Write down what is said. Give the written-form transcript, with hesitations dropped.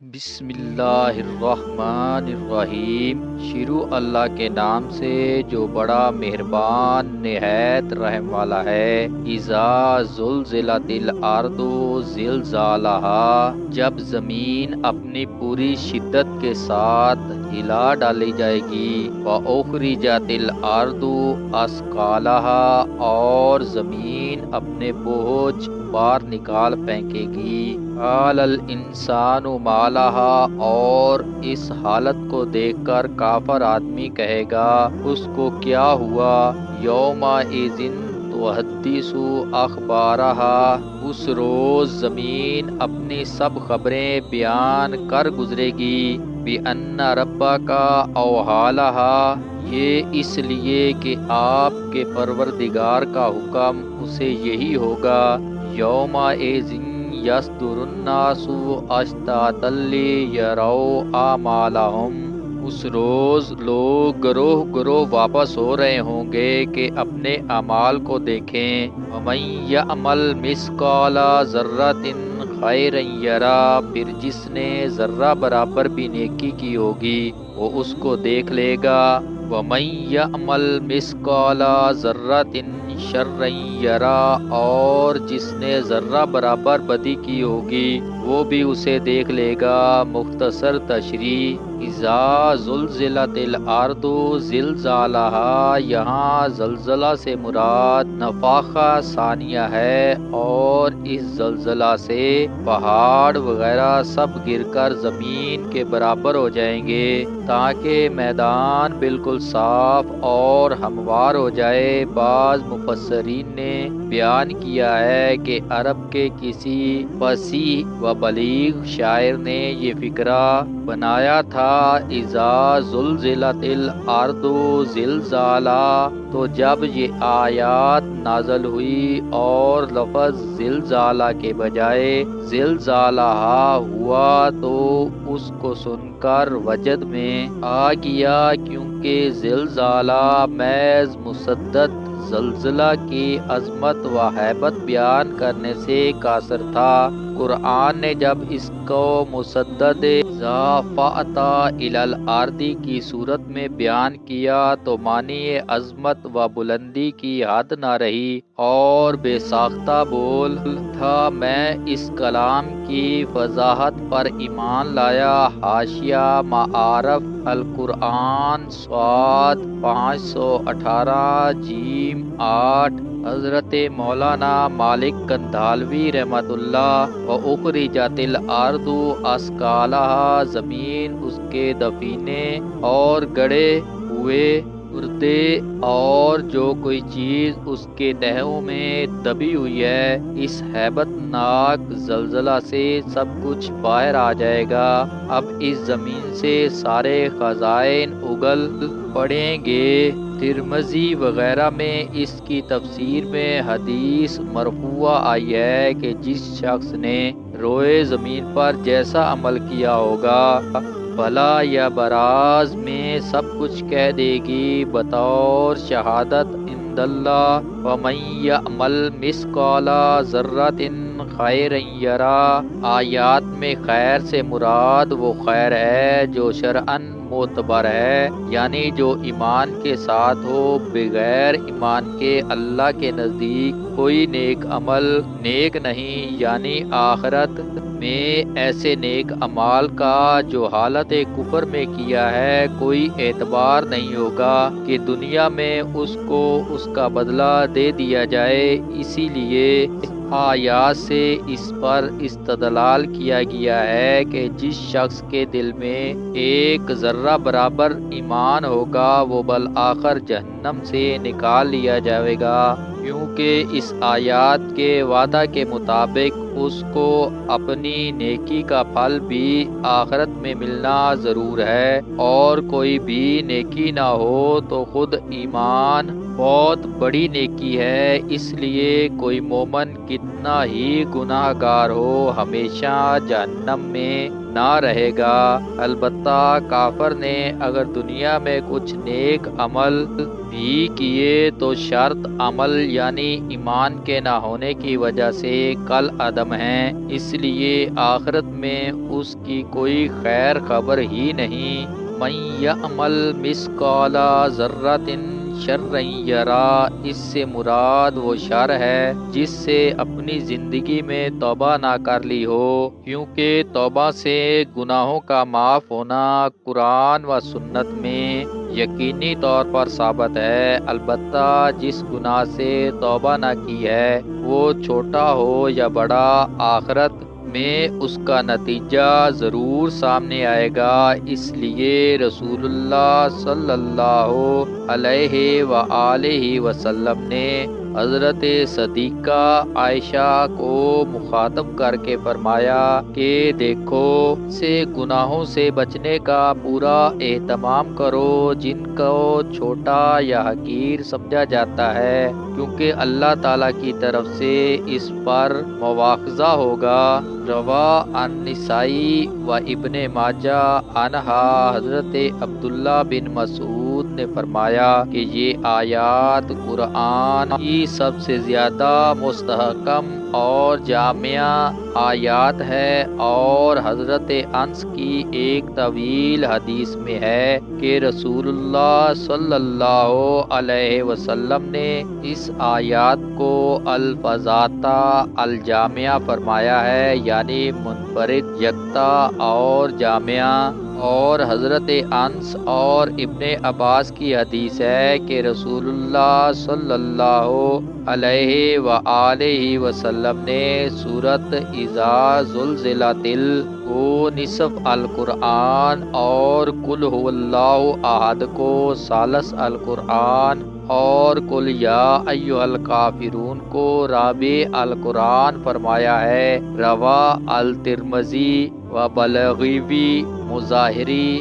بسم اللہ الرحمن الرحیم۔ شروع اللہ کے نام سے جو بڑا مہربان نہایت رحم والا ہے۔ اذا زلزلت الارض زلزالہا، جب زمین اپنی پوری شدت کے ساتھ ہلا ڈالی جائے گی۔ وَأُخْرِجَتِ الْأَرْضُ أَثْقَالَهَا، اور زمین اپنے بوجھ باہر نکال پھینکے گی۔ قَالَ الْإِنسَانُ مَا لَهَا، اور اس حالت کو دیکھ کر کافر آدمی کہے گا اس کو کیا ہوا۔ یومئذ تحدث اخبارها، اس روز زمین اپنی سب خبریں بیان کر گزرے گی۔ بِأَنَّ رَبَّكَ أَوْحَىٰ لَهَا، یہ اس لیے کہ آپ کے پروردگار کا حکم اسے یہی ہوگا۔ یومئذ یصدر الناس اشتاتا لیروا اعمالهم، اس روز لوگ گروہ گروہ واپس ہو رہے ہوں گے کہ اپنے اعمال کو دیکھیں۔ وَمَن یعمل مثقال ذرۃ خیرا یرہ، پھر جس نے ذرہ برابر بھی نیکی کی ہوگی وہ اس کو دیکھ لے گا۔ وَمَن یعمل مثقال ذرۃ شرا یرہ، اور جس نے ذرہ برابر بدی کی ہوگی وہ بھی اسے دیکھ لے گا۔ مختصر تشریح: اذا زلزلت الارض زلزالہا، یہاں زلزلہ سے مراد نفاخہ ثانیہ ہے، اور اس زلزلہ سے پہاڑ وغیرہ سب گر کر زمین کے برابر ہو جائیں گے تاکہ میدان بالکل صاف اور ہموار ہو جائے۔ بعض مفسرین نے بیان کیا ہے کہ عرب کے کسی فصیح و بلیغ شاعر نے یہ فقرہ بنایا تھا: اذا زلزلت الارض زلزالہا، تو جب یہ آیات نازل ہوئی اور لفظ زلزالہ کے بجائے زلزالہا ہوا تو اس کو سن کر وجد میں آ گیا، کیونکہ زلزالہ محض مصدد زلزلہ کی عظمت و ہیبت بیان کرنے سے قاصر تھا۔ قرآن نے جب اس کو مصدد اذا فأت الی الارض کی صورت میں بیان کیا تو معنی عظمت و بلندی کی حد نہ رہی اور بے ساختہ بول تھا۔ میں اس کلام کی وضاحت پر ایمان لایا۔ حاشیہ معارف القرآن ص 518 ج 8، حضرت مولانا مالک کندھالوی رحمۃ اللہ۔ وَأُخْرِجَتِ الْأَرْضُ أَثْقَالَهَا، زمین اس کے دفینے اور گڑے ہوئے گردے اور جو کوئی چیز اس کے تہوں میں دبی ہوئی ہے، اس ہیبت ناک زلزلہ سے سب کچھ باہر آ جائے گا۔ اب اس زمین سے سارے خزائن اگل پڑیں گے۔ ترمذی وغیرہ میں اس کی تفسیر میں حدیث مرفوعہ آئی ہے کہ جس شخص نے روئے زمین پر جیسا عمل کیا ہوگا، بھلا یا براز میں سب کچھ کہہ دے گی بطور شہادت عند اللہ۔ وَمَن یعمل مثقال ذرۃ خیرا یرہ، آیات میں خیر سے مراد وہ خیر ہے جو شرعاً معتبر ہے، یعنی جو ایمان کے ساتھ ہو۔ بغیر ایمان کے اللہ کے نزدیک کوئی نیک عمل نیک نہیں، یعنی آخرت میں ایسے نیک اعمال کا جو حالت کفر میں کیا ہے کوئی اعتبار نہیں ہوگا کہ دنیا میں اس کو اس کا بدلہ دے دیا جائے۔ اسی لیے آیات سے اس پر استدلال کیا گیا ہے کہ جس شخص کے دل میں ایک ذرہ برابر ایمان ہوگا وہ بالآخر جہنم سے نکال لیا جائے گا، کیونکہ اس آیات کے وعدہ کے مطابق اس کو اپنی نیکی کا پھل بھی آخرت میں ملنا ضرور ہے، اور کوئی بھی نیکی نہ ہو تو خود ایمان بہت بڑی نیکی ہے۔ اس لیے کوئی مومن کتنا ہی گناہ گار ہو ہمیشہ جہنم میں نہ رہے گا۔ البتہ کافر نے اگر دنیا میں کچھ نیک عمل بھی کیے تو شرط عمل یعنی ایمان کے نہ ہونے کی وجہ سے کل عدم ہیں، اس لیے آخرت میں اس کی کوئی خیر خبر ہی نہیں۔ من یعمل مثقال ذرۃ شرا یرا، اس سے مراد وہ شر ہے جس سے اپنی زندگی میں توبہ نہ کر لی ہو، کیونکہ توبہ سے گناہوں کا معاف ہونا قرآن و سنت میں یقینی طور پر ثابت ہے۔ البتہ جس گناہ سے توبہ نہ کی ہے وہ چھوٹا ہو یا بڑا، آخرت میں اس کا نتیجہ ضرور سامنے آئے گا۔ اس لیے رسول اللہ صلی اللہ علیہ وآلہ وسلم نے حضرت صدیقہ عائشہ کو مخاطب کر کے فرمایا کہ دیکھو سے گناہوں سے بچنے کا پورا اہتمام کرو جن کو چھوٹا یا حقیر سمجھا جاتا ہے، کیونکہ اللہ تعالیٰ کی طرف سے اس پر مواخذہ ہوگا۔ روا النسائی و ابن ماجہ عنہا، حضرت عبداللہ بن مسعود نے فرمایا کہ یہ آیات قرآن کی سب سے زیادہ مستحکم اور جامع آیات ہے، اور حضرت انس کی ایک طویل حدیث میں ہے کہ رسول اللہ صلی اللہ علیہ وسلم نے اس آیات کو الفاظاتا الجامعہ فرمایا ہے، یعنی منفرد، یکتا اور جامعہ۔ اور حضرت انس اور ابن عباس کی حدیث ہے کہ رسول اللہ صلی اللہ علیہ وآلہ وسلم نے سورۃ اذا زلزلت کو نصف القرآن اور قل هو اللہ احد کو ثالث القرآن اور قل یا ایھا الکافرون کو رابع القرآن فرمایا ہے۔ روا الترمذی و بلغیوی مظاہری